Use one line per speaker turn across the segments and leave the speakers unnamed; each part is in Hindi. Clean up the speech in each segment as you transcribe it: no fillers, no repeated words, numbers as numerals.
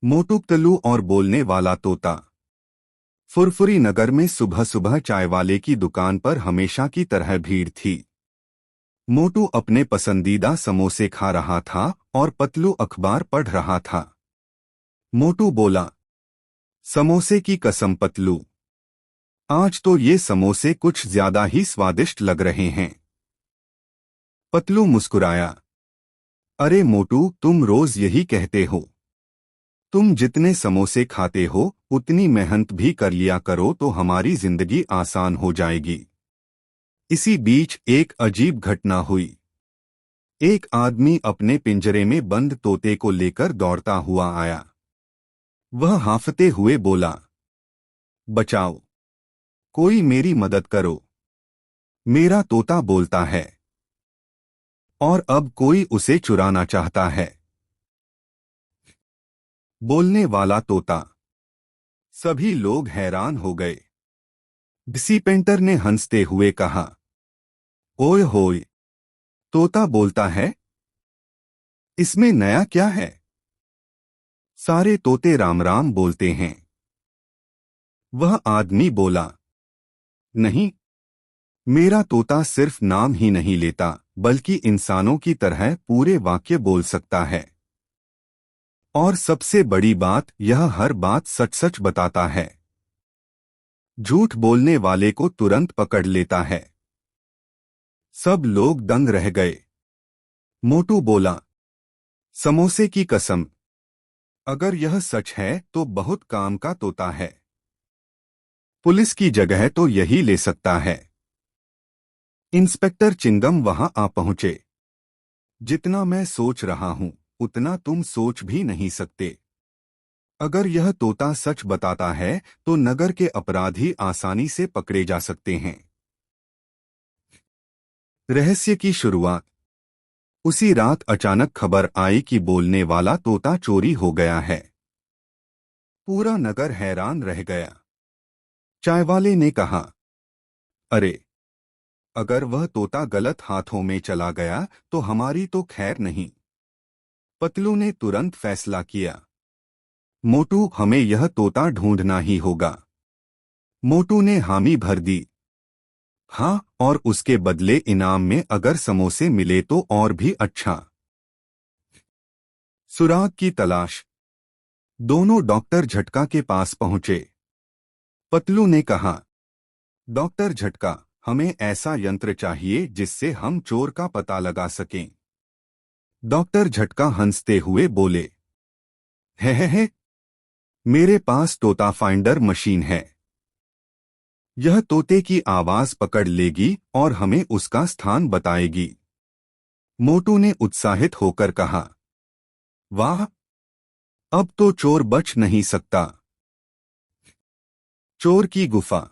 मोटू और बोलने वाला तोता। फुरफुरी नगर में सुबह सुबह चाय वाले की दुकान पर हमेशा की तरह भीड़ थी। मोटू अपने पसंदीदा समोसे खा रहा था और पतलू अखबार पढ़ रहा था। मोटू बोला, समोसे की कसम पतलू, आज तो ये समोसे कुछ ज्यादा ही स्वादिष्ट लग रहे हैं। पतलू मुस्कुराया, अरे मोटू, तुम रोज यही कहते हो। तुम जितने समोसे खाते हो उतनी मेहनत भी कर लिया करो तो हमारी जिंदगी आसान हो जाएगी। इसी बीच एक अजीब घटना हुई। एक आदमी अपने पिंजरे में बंद तोते को लेकर दौड़ता हुआ आया। वह हांफते हुए बोला, बचाओ, कोई मेरी मदद करो, मेरा तोता बोलता है और अब कोई उसे चुराना चाहता है। बोलने वाला तोता। सभी लोग हैरान हो गए। डिसी पेंटर ने हंसते हुए कहा, ओए होए, तोता बोलता है, इसमें नया क्या है? सारे तोते राम राम बोलते हैं। वह आदमी बोला, नहीं, मेरा तोता सिर्फ नाम ही नहीं लेता बल्कि इंसानों की तरह पूरे वाक्य बोल सकता है। और सबसे बड़ी बात, यह हर बात सच सच बताता है। झूठ बोलने वाले को तुरंत पकड़ लेता है। सब लोग दंग रह गए। मोटू बोला, समोसे की कसम, अगर यह सच है तो बहुत काम का तोता है। पुलिस की जगह तो यही ले सकता है। इंस्पेक्टर चिंगम वहां आ पहुंचे। जितना मैं सोच रहा हूं उतना तुम सोच भी नहीं सकते। अगर यह तोता सच बताता है तो नगर के अपराधी आसानी से पकड़े जा सकते हैं। रहस्य की शुरुआत। उसी रात अचानक खबर आई कि बोलने वाला तोता चोरी हो गया है। पूरा नगर हैरान रह गया। चाय वाले ने कहा, अरे, अगर वह तोता गलत हाथों में चला गया तो हमारी तो खैर नहीं। पतलू ने तुरंत फैसला किया, मोटू, हमें यह तोता ढूंढना ही होगा। मोटू ने हामी भर दी। हाँ, और उसके बदले इनाम में अगर समोसे मिले तो और भी अच्छा। सुराग की तलाश। दोनों डॉक्टर झटका के पास पहुंचे। पतलू ने कहा, डॉक्टर झटका, हमें ऐसा यंत्र चाहिए जिससे हम चोर का पता लगा सकें। डॉक्टर झटका हंसते हुए बोले, है, मेरे पास तोता फाइंडर मशीन है। यह तोते की आवाज पकड़ लेगी और हमें उसका स्थान बताएगी। मोटू ने उत्साहित होकर कहा, वाह, अब तो चोर बच नहीं सकता। चोर की गुफा।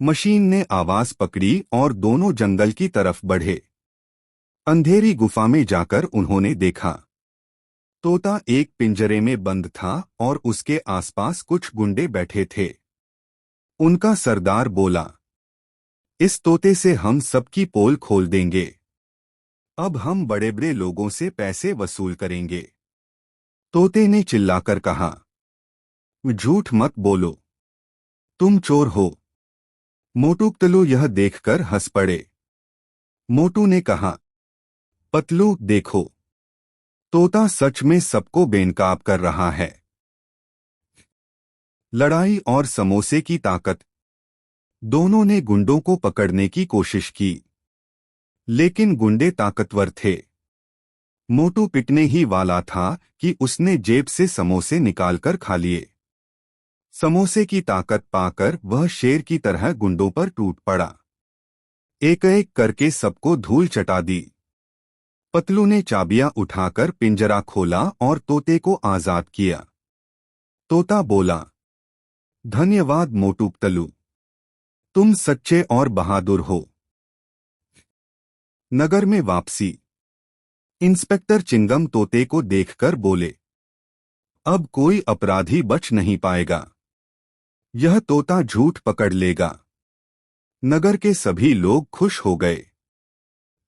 मशीन ने आवाज पकड़ी और दोनों जंगल की तरफ बढ़े। अंधेरी गुफा में जाकर उन्होंने देखा, तोता एक पिंजरे में बंद था और उसके आसपास कुछ गुंडे बैठे थे। उनका सरदार बोला, इस तोते से हम सबकी पोल खोल देंगे। अब हम बड़े बड़े लोगों से पैसे वसूल करेंगे। तोते ने चिल्लाकर कहा, झूठ मत बोलो, तुम चोर हो। मोटू पतलू यह देखकर हंस पड़े। मोटू ने कहा, पतलू देखो, तोता सच में सबको बेनकाब कर रहा है। लड़ाई और समोसे की ताकत। दोनों ने गुंडों को पकड़ने की कोशिश की, लेकिन गुंडे ताकतवर थे। मोटू पिटने ही वाला था कि उसने जेब से समोसे निकालकर खा लिए। समोसे की ताकत पाकर वह शेर की तरह गुंडों पर टूट पड़ा। एक एक करके सबको धूल चटा दी। पतलू ने चाबियां उठाकर पिंजरा खोला और तोते को आजाद किया। तोता बोला, धन्यवाद मोटू पतलू, तुम सच्चे और बहादुर हो। नगर में वापसी। इंस्पेक्टर चिंगम तोते को देखकर बोले, अब कोई अपराधी बच नहीं पाएगा। यह तोता झूठ पकड़ लेगा। नगर के सभी लोग खुश हो गए।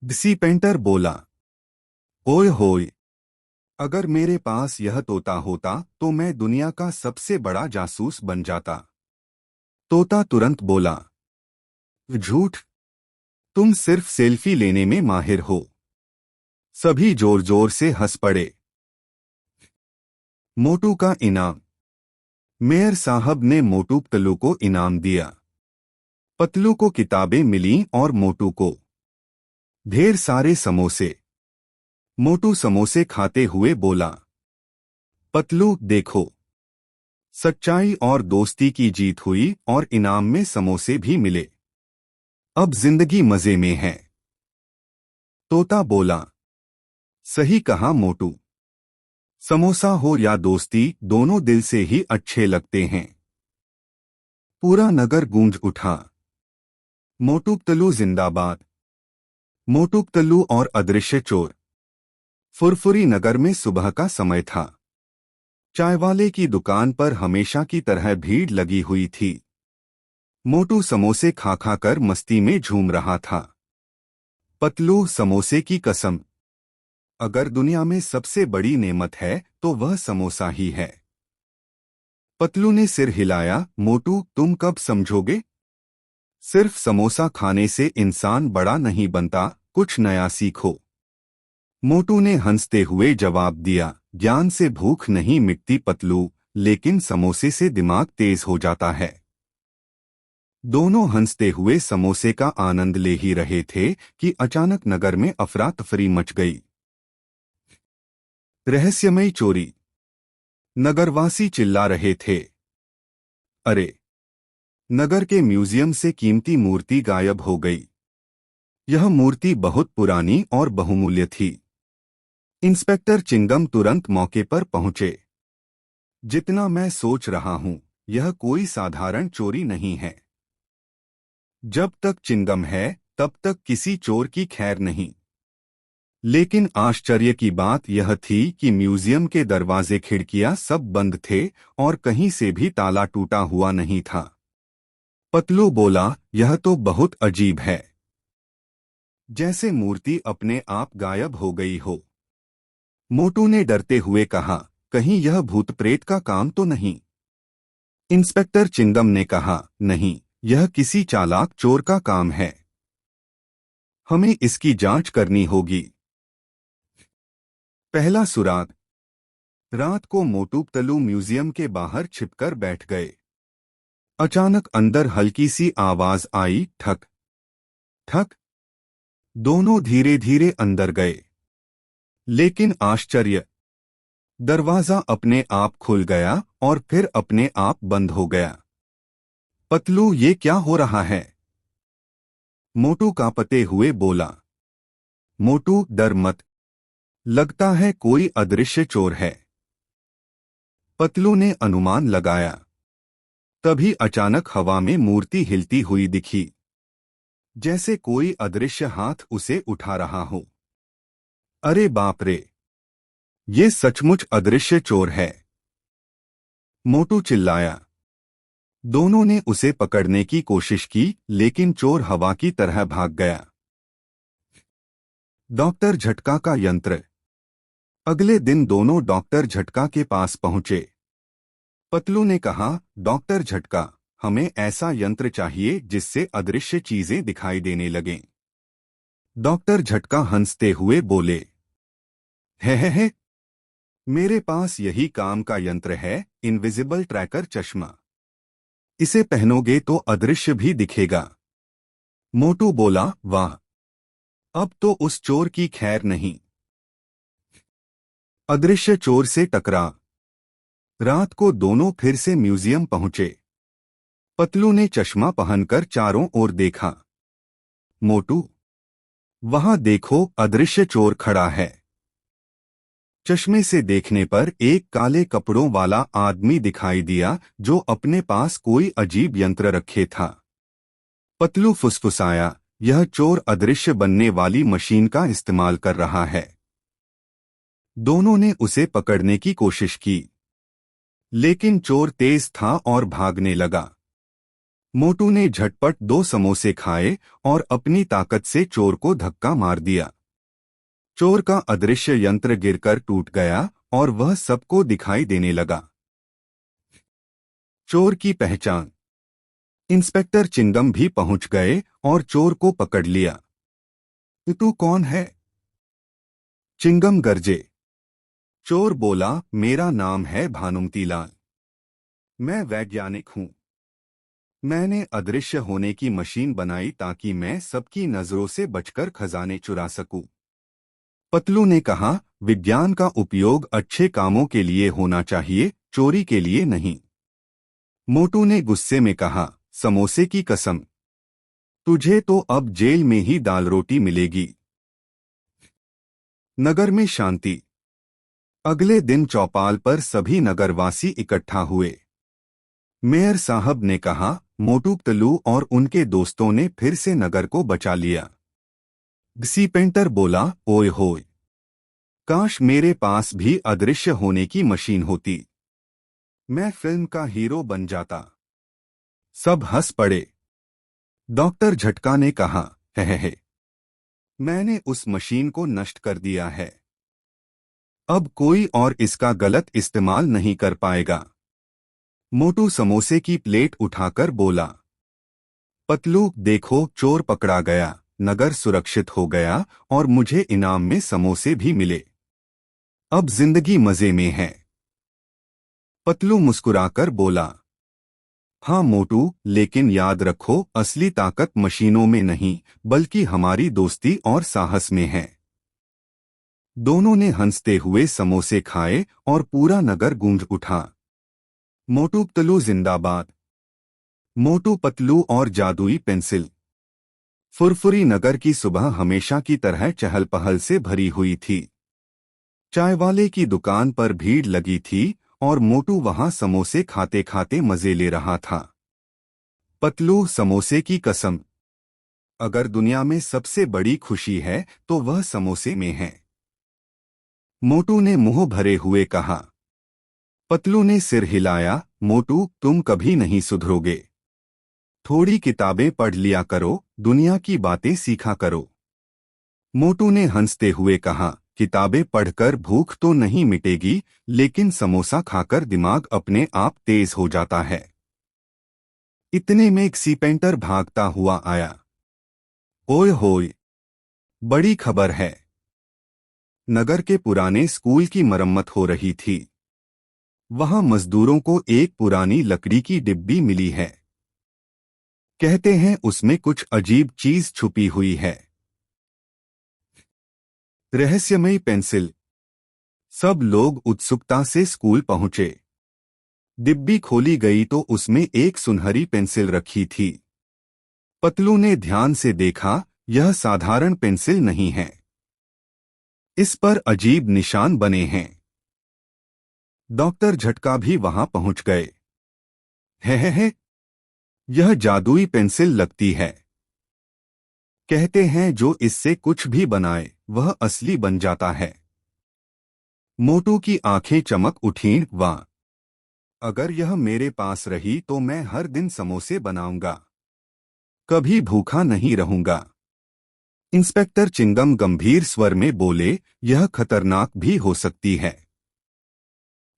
डिसी पेंटर बोला, ओए होए, अगर मेरे पास यह तोता होता तो मैं दुनिया का सबसे बड़ा जासूस बन जाता। तोता तुरंत बोला, झूठ, तुम सिर्फ सेल्फी लेने में माहिर हो। सभी जोर जोर से हंस पड़े। मोटू का इनाम। मेयर साहब ने मोटू पतलू को इनाम दिया। पतलू को किताबें मिलीं और मोटू को ढेर सारे समोसे। मोटू समोसे खाते हुए बोला, पतलू देखो, सच्चाई और दोस्ती की जीत हुई और इनाम में समोसे भी मिले। अब जिंदगी मजे में है। तोता बोला, सही कहा मोटू, समोसा हो या दोस्ती दोनों दिल से ही अच्छे लगते हैं। पूरा नगर गूंज उठा, मोटू पतलू जिंदाबाद। मोटू पतलू और अदृश्य चोर। फुरफुरी नगर में सुबह का समय था। चायवाले की दुकान पर हमेशा की तरह भीड़ लगी हुई थी। मोटू समोसे खा खा कर मस्ती में झूम रहा था। पतलू, समोसे की कसम, अगर दुनिया में सबसे बड़ी नेमत है तो वह समोसा ही है। पतलू ने सिर हिलाया, मोटू तुम कब समझोगे? सिर्फ समोसा खाने से इंसान बड़ा नहीं बनता, कुछ नया सीखो। मोटू ने हंसते हुए जवाब दिया, ज्ञान से भूख नहीं मिटती पतलू, लेकिन समोसे से दिमाग तेज हो जाता है। दोनों हंसते हुए समोसे का आनंद ले ही रहे थे कि अचानक नगर में अफरा तफरी मच गई। रहस्यमयी चोरी। नगरवासी चिल्ला रहे थे, अरे, नगर के म्यूजियम से कीमती मूर्ति गायब हो गई। यह मूर्ति बहुत पुरानी और बहुमूल्य थी। इंस्पेक्टर चिंगम तुरंत मौके पर पहुंचे। जितना मैं सोच रहा हूं, यह कोई साधारण चोरी नहीं है। जब तक चिंगम है तब तक किसी चोर की खैर नहीं। लेकिन आश्चर्य की बात यह थी कि म्यूजियम के दरवाजे खिड़कियां सब बंद थे और कहीं से भी ताला टूटा हुआ नहीं था। पतलू बोला, यह तो बहुत अजीब है, जैसे मूर्ति अपने आप गायब हो गई हो। मोटू ने डरते हुए कहा, कहीं यह भूत प्रेत का काम तो नहीं? इंस्पेक्टर चिंगम ने कहा, नहीं, यह किसी चालाक चोर का काम है। हमें इसकी जांच करनी होगी। पहला सुराग। रात को मोटू पतलू म्यूजियम के बाहर छिपकर बैठ गए। अचानक अंदर हल्की सी आवाज आई, ठक ठक। दोनों धीरे धीरे अंदर गए। लेकिन आश्चर्य, दरवाजा अपने आप खुल गया और फिर अपने आप बंद हो गया। पतलू, ये क्या हो रहा है? मोटू कांपते हुए बोला। मोटू, डर मत, लगता है कोई अदृश्य चोर है। पतलू ने अनुमान लगाया। तभी अचानक हवा में मूर्ति हिलती हुई दिखी, जैसे कोई अदृश्य हाथ उसे उठा रहा हो। अरे बाप रे, ये सचमुच अदृश्य चोर है, मोटू चिल्लाया। दोनों ने उसे पकड़ने की कोशिश की, लेकिन चोर हवा की तरह भाग गया। डॉक्टर झटका का यंत्र। अगले दिन दोनों डॉक्टर झटका के पास पहुंचे। पतलू ने कहा, डॉक्टर झटका, हमें ऐसा यंत्र चाहिए जिससे अदृश्य चीजें दिखाई देने लगें। डॉक्टर झटका हंसते हुए बोले, है, मेरे पास यही काम का यंत्र है, इनविजिबल ट्रैकर चश्मा। इसे पहनोगे तो अदृश्य भी दिखेगा। मोटू बोला, वाह, अब तो उस चोर की खैर नहीं। अदृश्य चोर से टकरा। रात को दोनों फिर से म्यूजियम पहुंचे। पतलू ने चश्मा पहनकर चारों ओर देखा। मोटू, वहां देखो, अदृश्य चोर खड़ा है। चश्मे से देखने पर एक काले कपड़ों वाला आदमी दिखाई दिया जो अपने पास कोई अजीब यंत्र रखे था। पतलू फुसफुसाया, यह चोर अदृश्य बनने वाली मशीन का इस्तेमाल कर रहा है। दोनों ने उसे पकड़ने की कोशिश की, लेकिन चोर तेज था और भागने लगा। मोटू ने झटपट 2 समोसे खाए और अपनी ताकत से चोर को धक्का मार दिया। चोर का अदृश्य यंत्र गिरकर टूट गया और वह सबको दिखाई देने लगा। चोर की पहचान। इंस्पेक्टर चिंगम भी पहुंच गए और चोर को पकड़ लिया। तू कौन है? चिंगम गरजे। चोर बोला, मेरा नाम है भानुमतीलाल। मैं वैज्ञानिक हूं। मैंने अदृश्य होने की मशीन बनाई ताकि मैं सबकी नजरों से बचकर खजाने चुरा सकूं। पतलू ने कहा, विज्ञान का उपयोग अच्छे कामों के लिए होना चाहिए, चोरी के लिए नहीं। मोटू ने गुस्से में कहा, समोसे की कसम, तुझे तो अब जेल में ही दाल रोटी मिलेगी। नगर में शांति। अगले दिन चौपाल पर सभी नगरवासी इकट्ठा हुए। मेयर साहब ने कहा, मोटू पतलू और उनके दोस्तों ने फिर से नगर को बचा लिया। सीपेंटर बोला, ओए होए, काश मेरे पास भी अदृश्य होने की मशीन होती। मैं फिल्म का हीरो बन जाता। सब हंस पड़े। डॉक्टर झटका ने कहा, हे, मैंने उस मशीन को नष्ट कर दिया है। अब कोई और इसका गलत इस्तेमाल नहीं कर पाएगा। मोटू समोसे की प्लेट उठाकर बोला, पतलू देखो, चोर पकड़ा गया, नगर सुरक्षित हो गया और मुझे इनाम में समोसे भी मिले। अब जिंदगी मजे में है। पतलू मुस्कुराकर बोला, हाँ मोटू, लेकिन याद रखो, असली ताकत मशीनों में नहीं बल्कि हमारी दोस्ती और साहस में है। दोनों ने हंसते हुए समोसे खाए और पूरा नगर गूंज उठा। मोटू पतलू जिंदाबाद। मोटू पतलू और जादुई पेंसिल। फुरफुरी नगर की सुबह हमेशा की तरह चहल पहल से भरी हुई थी। चाय वाले की दुकान पर भीड़ लगी थी और मोटू वहां समोसे खाते खाते मजे ले रहा था। पतलू, समोसे की कसम, अगर दुनिया में सबसे बड़ी खुशी है तो वह समोसे में है। मोटू ने मुंह भरे हुए कहा। पतलू ने सिर हिलाया, मोटू, तुम कभी नहीं सुधरोगे। थोड़ी किताबें पढ़ लिया करो, दुनिया की बातें सीखा करो। मोटू ने हंसते हुए कहा, किताबें पढ़कर भूख तो नहीं मिटेगी, लेकिन समोसा खाकर दिमाग अपने आप तेज हो जाता है। इतने में एक सीपेंटर भागता हुआ आया। ओए होए, बड़ी खबर है। नगर के पुराने स्कूल की मरम्मत हो रही थी। वहां मजदूरों को एक पुरानी लकड़ी की डिब्बी मिली है। कहते हैं उसमें कुछ अजीब चीज छुपी हुई है। रहस्यमयी पेंसिल। सब लोग उत्सुकता से स्कूल पहुंचे। डिब्बी खोली गई तो उसमें एक सुनहरी पेंसिल रखी थी। पतलू ने ध्यान से देखा, यह साधारण पेंसिल नहीं है। इस पर अजीब निशान बने हैं। डॉक्टर झटका भी वहां पहुंच गए। है, यह जादुई पेंसिल लगती है। कहते हैं जो इससे कुछ भी बनाए वह असली बन जाता है। मोटू की आंखें चमक उठीं, वाह, अगर यह मेरे पास रही तो मैं हर दिन समोसे बनाऊंगा, कभी भूखा नहीं रहूंगा। इंस्पेक्टर चिंगम गंभीर स्वर में बोले, यह खतरनाक भी हो सकती है।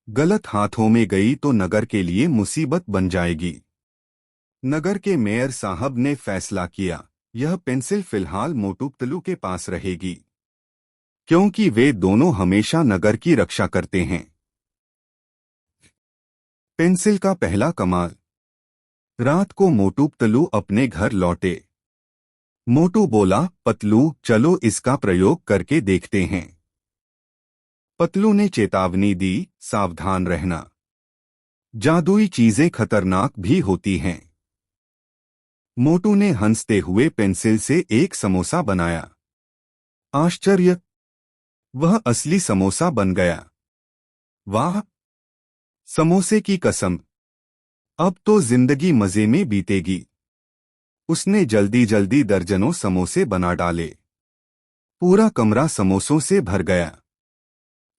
गलत हाथों में गई तो नगर के लिए मुसीबत बन जाएगी। नगर के मेयर साहब ने फैसला किया, यह पेंसिल फिलहाल मोटू पतलू के पास रहेगी, क्योंकि वे दोनों हमेशा नगर की रक्षा करते हैं। पेंसिल का पहला कमाल। रात को मोटू पतलू अपने घर लौटे। मोटू बोला, पतलू, चलो इसका प्रयोग करके देखते हैं। पतलू ने चेतावनी दी, सावधान रहना, जादुई चीजें खतरनाक भी होती हैं। मोटू ने हंसते हुए पेंसिल से एक समोसा बनाया। आश्चर्य, वह असली समोसा बन गया। वाह, समोसे की कसम, अब तो जिंदगी मजे में बीतेगी। उसने जल्दी जल्दी दर्जनों समोसे बना डाले। पूरा कमरा समोसों से भर गया।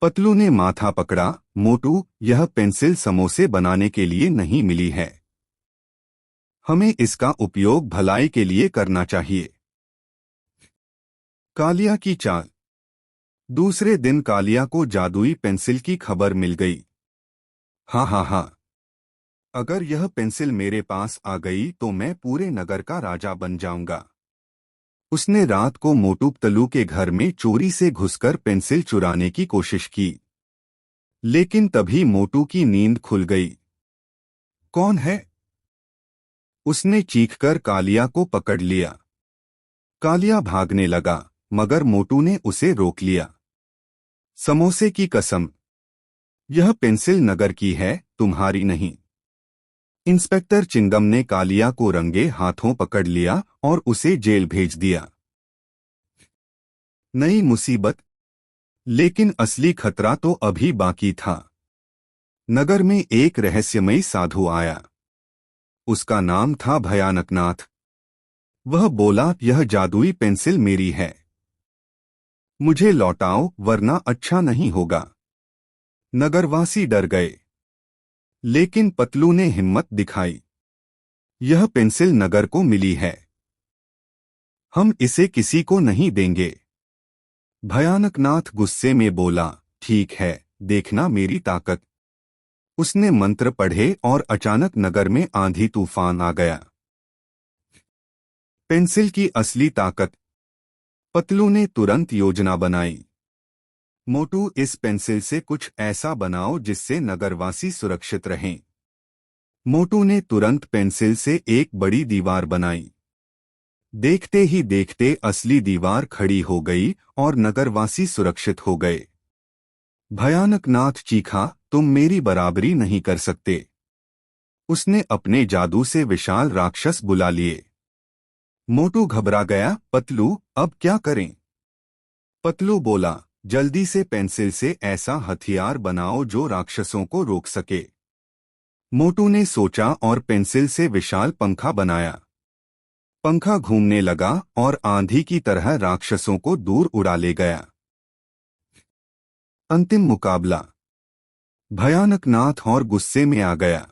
पतलू ने माथा पकड़ा, मोटू, यह पेंसिल समोसे बनाने के लिए नहीं मिली है। हमें इसका उपयोग भलाई के लिए करना चाहिए। कालिया की चाल। दूसरे दिन कालिया को जादुई पेंसिल की खबर मिल गई। हाँ हाँ हाँ, अगर यह पेंसिल मेरे पास आ गई तो मैं पूरे नगर का राजा बन जाऊंगा। उसने रात को मोटू पतलू के घर में चोरी से घुसकर पेंसिल चुराने की कोशिश की। लेकिन तभी मोटू की नींद खुल गई। कौन है? उसने चीखकर कालिया को पकड़ लिया। कालिया भागने लगा, मगर मोटू ने उसे रोक लिया। समोसे की कसम, यह पेंसिल नगर की है, तुम्हारी नहीं। इंस्पेक्टर चिंगम ने कालिया को रंगे हाथों पकड़ लिया और उसे जेल भेज दिया। नई मुसीबत, लेकिन असली खतरा तो अभी बाकी था। नगर में एक रहस्यमयी साधु आया। उसका नाम था भयानकनाथ। वह बोला, यह जादुई पेंसिल मेरी है, मुझे लौटाओ वरना अच्छा नहीं होगा। नगरवासी डर गए, लेकिन पतलू ने हिम्मत दिखाई। यह पेंसिल नगर को मिली है, हम इसे किसी को नहीं देंगे। भयानकनाथ गुस्से में बोला, ठीक है, देखना मेरी ताकत। उसने मंत्र पढ़े और अचानक नगर में आंधी तूफान आ गया। पेंसिल की असली ताकत। पतलू ने तुरंत योजना बनाई। मोटू, इस पेंसिल से कुछ ऐसा बनाओ जिससे नगरवासी सुरक्षित रहें। मोटू ने तुरंत पेंसिल से एक बड़ी दीवार बनाई। देखते ही देखते असली दीवार खड़ी हो गई और नगरवासी सुरक्षित हो गए। भयानकनाथ चीखा, तुम मेरी बराबरी नहीं कर सकते। उसने अपने जादू से विशाल राक्षस बुला लिए। मोटू घबरा गया, पतलू अब क्या करें? पतलू बोला, जल्दी से पेंसिल से ऐसा हथियार बनाओ जो राक्षसों को रोक सके। मोटू ने सोचा और पेंसिल से विशाल पंखा बनाया। पंखा घूमने लगा और आंधी की तरह राक्षसों को दूर उड़ा ले गया। अंतिम मुकाबला। भयानकनाथ और गुस्से में आ गया।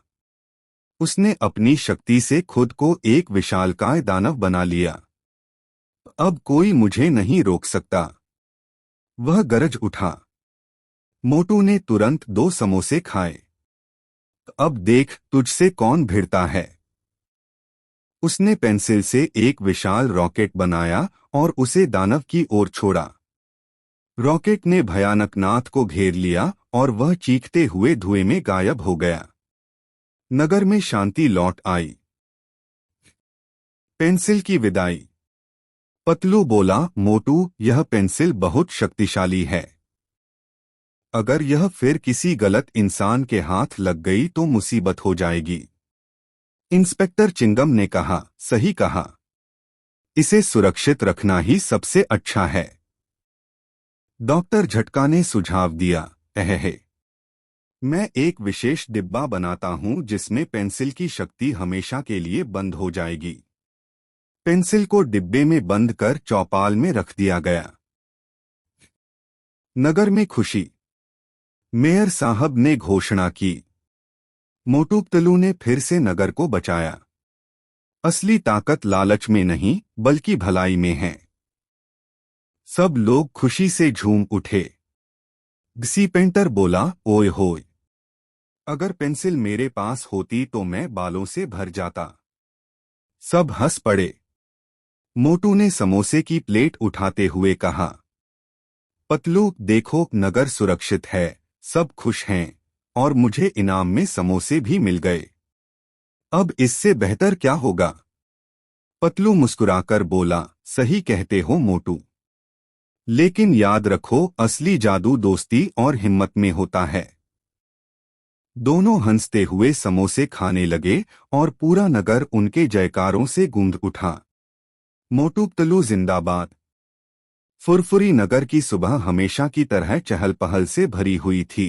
उसने अपनी शक्ति से खुद को एक विशालकाय दानव बना लिया। अब कोई मुझे नहीं रोक सकता, वह गरज उठा। मोटू ने तुरंत 2 समोसे खाए। अब देख तुझसे कौन भिड़ता है। उसने पेंसिल से एक विशाल रॉकेट बनाया और उसे दानव की ओर छोड़ा। रॉकेट ने भयानकनाथ को घेर लिया और वह चीखते हुए धुएं में गायब हो गया। नगर में शांति लौट आई। पेंसिल की विदाई। पतलू बोला, मोटू, यह पेंसिल बहुत शक्तिशाली है। अगर यह फिर किसी गलत इंसान के हाथ लग गई तो मुसीबत हो जाएगी। इंस्पेक्टर चिंगम ने कहा, सही कहा, इसे सुरक्षित रखना ही सबसे अच्छा है। डॉक्टर झटका ने सुझाव दिया, है मैं एक विशेष डिब्बा बनाता हूं जिसमें पेंसिल की शक्ति हमेशा के लिए बंद हो जाएगी। पेंसिल को डिब्बे में बंद कर चौपाल में रख दिया गया। नगर में खुशी। मेयर साहब ने घोषणा की, मोटू पतलू ने फिर से नगर को बचाया। असली ताकत लालच में नहीं बल्कि भलाई में है। सब लोग खुशी से झूम उठे। गिसी पेंटर बोला, ओए होए, अगर पेंसिल मेरे पास होती तो मैं बालों से भर जाता। सब हंस पड़े। मोटू ने समोसे की प्लेट उठाते हुए कहा, पतलू देखो, नगर सुरक्षित है, सब खुश हैं और मुझे इनाम में समोसे भी मिल गए। अब इससे बेहतर क्या होगा? पतलू मुस्कुराकर बोला, सही कहते हो मोटू, लेकिन याद रखो, असली जादू दोस्ती और हिम्मत में होता है। दोनों हंसते हुए समोसे खाने लगे और पूरा नगर उनके जयकारों से गूंज उठा। मोटू पतलू जिंदाबाद। फुरफुरी नगर की सुबह हमेशा की तरह चहल पहल से भरी हुई थी।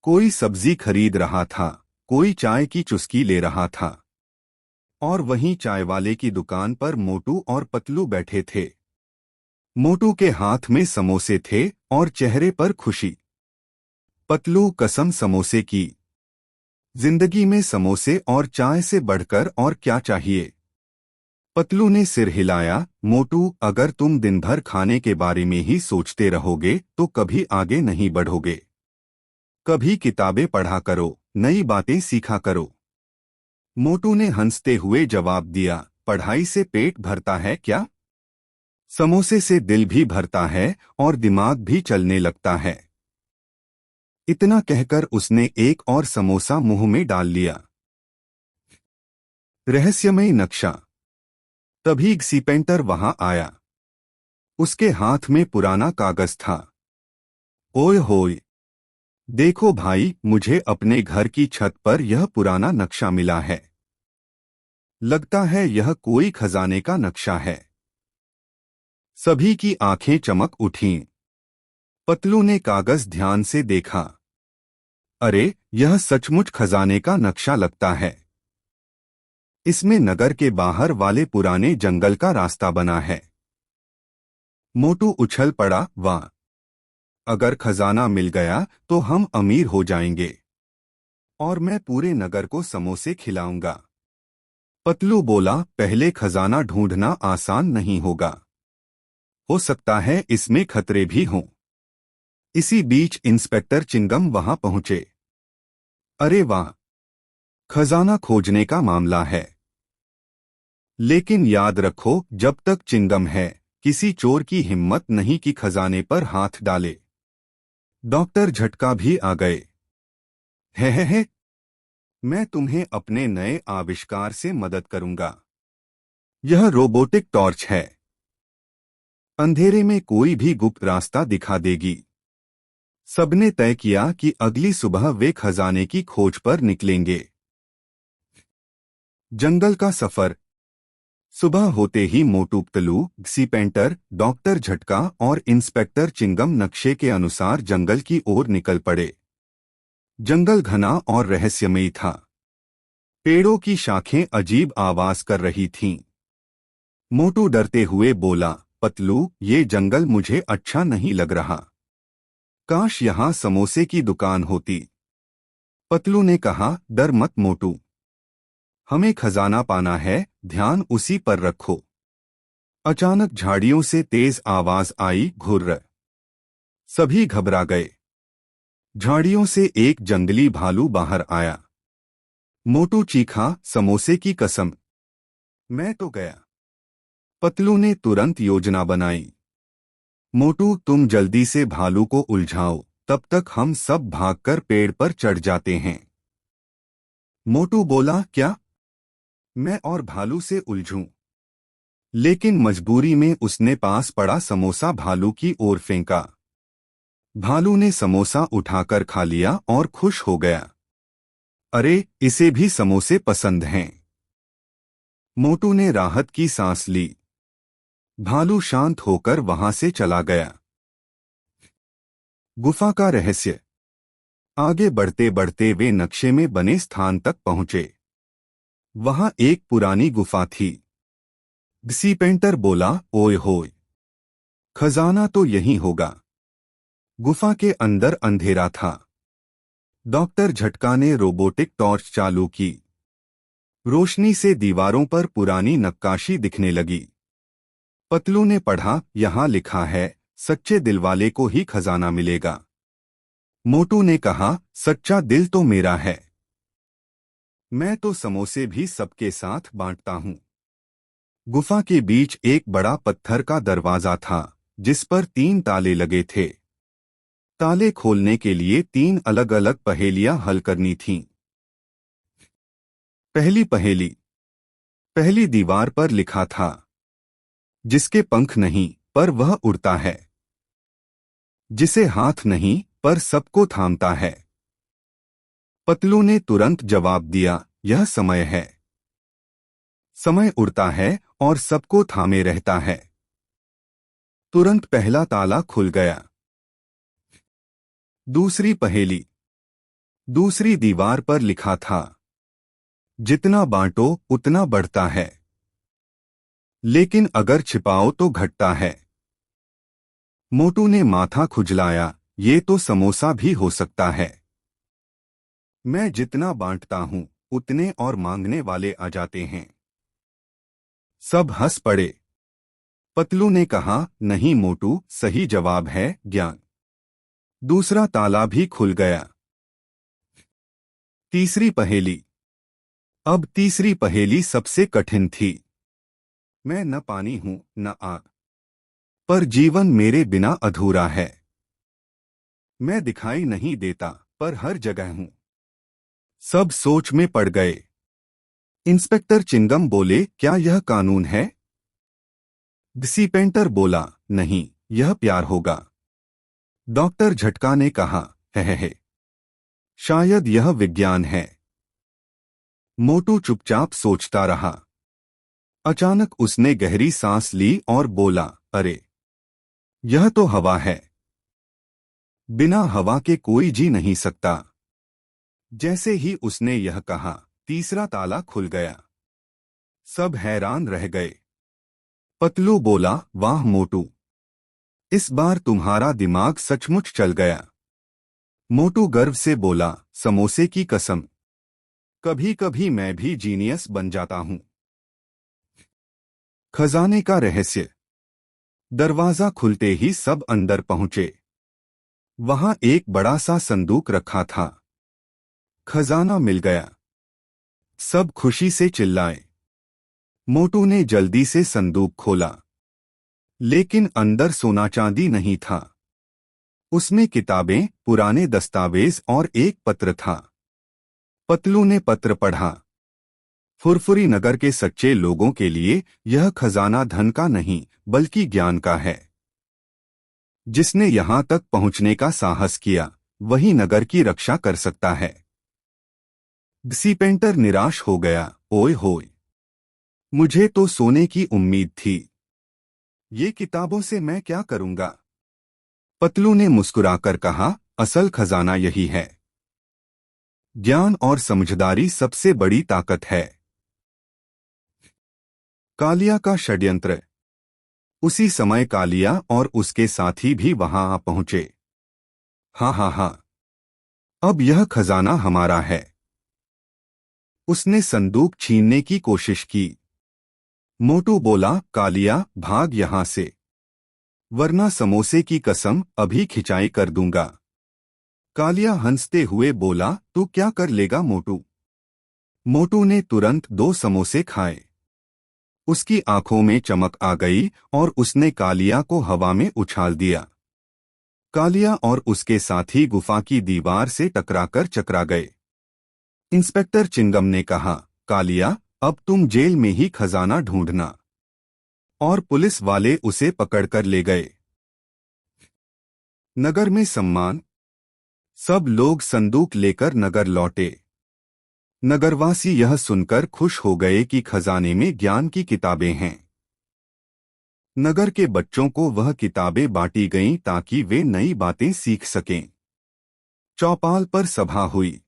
कोई सब्जी खरीद रहा था, कोई चाय की चुस्की ले रहा था, और वहीं चाय वाले की दुकान पर मोटू और पतलू बैठे थे। मोटू के हाथ में समोसे थे और चेहरे पर खुशी। पतलू, कसम समोसे की। जिंदगी में समोसे और चाय से बढ़कर और क्या चाहिए। पतलू ने सिर हिलाया। मोटू, अगर तुम दिन भर खाने के बारे में ही सोचते रहोगे तो कभी आगे नहीं बढ़ोगे। कभी किताबें पढ़ा करो, नई बातें सीखा करो। मोटू ने हंसते हुए जवाब दिया, पढ़ाई से पेट भरता है क्या? समोसे से दिल भी भरता है और दिमाग भी चलने लगता है। इतना कहकर उसने एक और समोसा मुंह में डाल लिया। रहस्यमय नक्शा। तभी सीपेंटर वहां आया। उसके हाथ में पुराना कागज था। ओए होए, देखो भाई, मुझे अपने घर की छत पर यह पुराना नक्शा मिला है। लगता है यह कोई खजाने का नक्शा है। सभी की आंखें चमक उठीं। पतलू ने कागज ध्यान से देखा। अरे, यह सचमुच खजाने का नक्शा लगता है। इसमें नगर के बाहर वाले पुराने जंगल का रास्ता बना है। मोटू उछल पड़ा, वाह! अगर खजाना मिल गया तो हम अमीर हो जाएंगे और मैं पूरे नगर को समोसे खिलाऊंगा। पतलू बोला, पहले खजाना ढूंढना आसान नहीं होगा। हो सकता है इसमें खतरे भी हों। इसी बीच इंस्पेक्टर चिंगम वहां पहुंचे। अरे वाह! खजाना खोजने का मामला है। लेकिन याद रखो, जब तक चिंगम है, किसी चोर की हिम्मत नहीं कि खजाने पर हाथ डाले। डॉक्टर झटका भी आ गए। है, मैं तुम्हें अपने नए आविष्कार से मदद करूंगा। यह रोबोटिक टॉर्च है। अंधेरे में कोई भी गुप्त रास्ता दिखा देगी। सबने तय किया कि अगली सुबह वे खजाने की खोज पर निकलेंगे। जंगल का सफर। सुबह होते ही मोटू पतलू, सीपेंटर, डॉक्टर झटका और इंस्पेक्टर चिंगम नक्शे के अनुसार जंगल की ओर निकल पड़े। जंगल घना और रहस्यमयी था। पेड़ों की शाखें अजीब आवाज कर रही थीं। मोटू डरते हुए बोला, पतलू, ये जंगल मुझे अच्छा नहीं लग रहा। काश यहाँ समोसे की दुकान होती। पतलू ने कहा, डर मत मोटू। हमें खजाना पाना है, ध्यान उसी पर रखो। अचानक झाड़ियों से तेज आवाज आई, घुर्र। सभी घबरा गए। झाड़ियों से एक जंगली भालू बाहर आया। मोटू चीखा, समोसे की कसम, मैं तो गया। पतलू ने तुरंत योजना बनाई। मोटू, तुम जल्दी से भालू को उलझाओ, तब तक हम सब भागकर पेड़ पर चढ़ जाते हैं। मोटू बोला, क्या? मैं और भालू से उलझूं? लेकिन मजबूरी में उसने पास पड़ा समोसा भालू की ओर फेंका। भालू ने समोसा उठाकर खा लिया और खुश हो गया। अरे, इसे भी समोसे पसंद हैं। मोटू ने राहत की सांस ली। भालू शांत होकर वहां से चला गया। गुफा का रहस्य। आगे बढ़ते बढ़ते वे नक्शे में बने स्थान तक पहुंचे। वहां एक पुरानी गुफा थी। सीपेंटर बोला, ओए होए, खजाना तो यहीं होगा। गुफा के अंदर अंधेरा था। डॉक्टर झटका ने रोबोटिक टॉर्च चालू की। रोशनी से दीवारों पर पुरानी नक्काशी दिखने लगी। पतलू ने पढ़ा, यहाँ लिखा है, सच्चे दिल वाले को ही खजाना मिलेगा। मोटू ने कहा, सच्चा दिल तो मेरा है। मैं तो समोसे भी सबके साथ बांटता हूँ। गुफा के बीच एक बड़ा पत्थर का दरवाजा था, जिस पर 3 ताले लगे थे। ताले खोलने के लिए 3 अलग अलग पहेलियां हल करनी थीं। पहली पहेली। पहली दीवार पर लिखा था, जिसके पंख नहीं पर वह उड़ता है, जिसे हाथ नहीं पर सबको थामता है। पतलू ने तुरंत जवाब दिया, यह समय है। समय उड़ता है और सबको थामे रहता है। तुरंत पहला ताला खुल गया। दूसरी पहेली। दूसरी दीवार पर लिखा था, जितना बांटो उतना बढ़ता है, लेकिन अगर छिपाओ तो घटता है। मोटू ने माथा खुजलाया, ये तो समोसा भी हो सकता है। मैं जितना बांटता हूं, उतने और मांगने वाले आ जाते हैं। सब हंस पड़े। पतलू ने कहा, नहीं मोटू, सही जवाब है ज्ञान। दूसरा ताला भी खुल गया। तीसरी पहेली। अब तीसरी पहेली सबसे कठिन थी। मैं न पानी हूं न आग, पर जीवन मेरे बिना अधूरा है। मैं दिखाई नहीं देता, पर हर जगह हूं। सब सोच में पड़ गए। इंस्पेक्टर चिंगम बोले, क्या यह कानून है? डिसीपेंटर बोला, नहीं, यह प्यार होगा। डॉक्टर झटका ने कहा, है, शायद यह विज्ञान है। मोटू चुपचाप सोचता रहा। अचानक उसने गहरी सांस ली और बोला, अरे, यह तो हवा है। बिना हवा के कोई जी नहीं सकता। जैसे ही उसने यह कहा, तीसरा ताला खुल गया। सब हैरान रह गए। पतलू बोला, वाह मोटू, इस बार तुम्हारा दिमाग सचमुच चल गया। मोटू गर्व से बोला, समोसे की कसम, कभी कभी मैं भी जीनियस बन जाता हूं। खजाने का रहस्य। दरवाजा खुलते ही सब अंदर पहुंचे। वहां एक बड़ा सा संदूक रखा था। खजाना मिल गया। सब खुशी से चिल्लाए। मोटू ने जल्दी से संदूक खोला, लेकिन अंदर सोना चांदी नहीं था। उसमें किताबें, पुराने दस्तावेज और एक पत्र था। पतलू ने पत्र पढ़ा। फुरफुरी नगर के सच्चे लोगों के लिए यह खजाना धन का नहीं, बल्कि ज्ञान का है। जिसने यहां तक पहुंचने का साहस किया, वही नगर की रक्षा कर सकता है। डिसीपेंटर निराश हो गया, ओए होए, मुझे तो सोने की उम्मीद थी। ये किताबों से मैं क्या करूंगा? पतलू ने मुस्कुराकर कहा, असल खजाना यही है। ज्ञान और समझदारी सबसे बड़ी ताकत है। कालिया का षड्यंत्र। उसी समय कालिया और उसके साथी भी वहां आ पहुंचे। हाँ हाँ हाँ, अब यह खजाना हमारा है। उसने संदूक छीनने की कोशिश की। मोटू बोला, कालिया, भाग यहां से, वरना समोसे की कसम अभी खिंचाई कर दूंगा। कालिया हंसते हुए बोला, तू क्या कर लेगा मोटू? मोटू ने तुरंत 2 समोसे खाए। उसकी आंखों में चमक आ गई और उसने कालिया को हवा में उछाल दिया। कालिया और उसके साथी गुफा की दीवार से टकराकर चकरा गए। इंस्पेक्टर चिंगम ने कहा, कालिया, अब तुम जेल में ही खजाना ढूंढना। और पुलिस वाले उसे पकड़कर ले गए। नगर में सम्मान। सब लोग संदूक लेकर नगर लौटे। नगरवासी यह सुनकर खुश हो गए कि खजाने में ज्ञान की किताबें हैं। नगर के बच्चों को वह किताबें बांटी गईं ताकि वे नई बातें सीख सकें। चौपाल पर सभा हुई।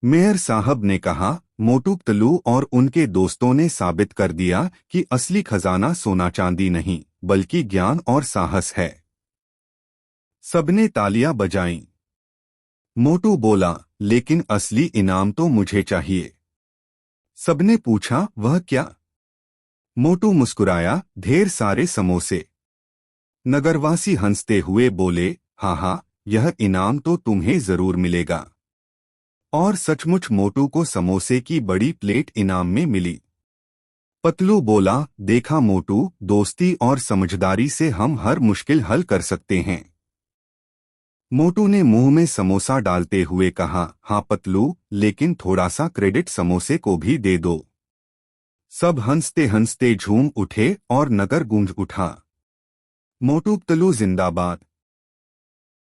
मेयर साहब ने कहा, मोटू पतलू और उनके दोस्तों ने साबित कर दिया कि असली खजाना सोना चांदी नहीं, बल्कि ज्ञान और साहस है। सबने तालियां बजाईं। मोटू बोला, लेकिन असली इनाम तो मुझे चाहिए। सबने पूछा, वह क्या? मोटू मुस्कुराया, ढेर सारे समोसे। नगरवासी हंसते हुए बोले, हाँ हाँ, यह इनाम तो तुम्हें जरूर मिलेगा। और सचमुच मोटू को समोसे की बड़ी प्लेट इनाम में मिली। पतलू बोला, देखा मोटू, दोस्ती और समझदारी से हम हर मुश्किल हल कर सकते हैं। मोटू ने मुंह में समोसा डालते हुए कहा, हाँ पतलू, लेकिन थोड़ा सा क्रेडिट समोसे को भी दे दो। सब हंसते हंसते झूम उठे और नगर गूंज उठा। मोटू पतलू जिंदाबाद।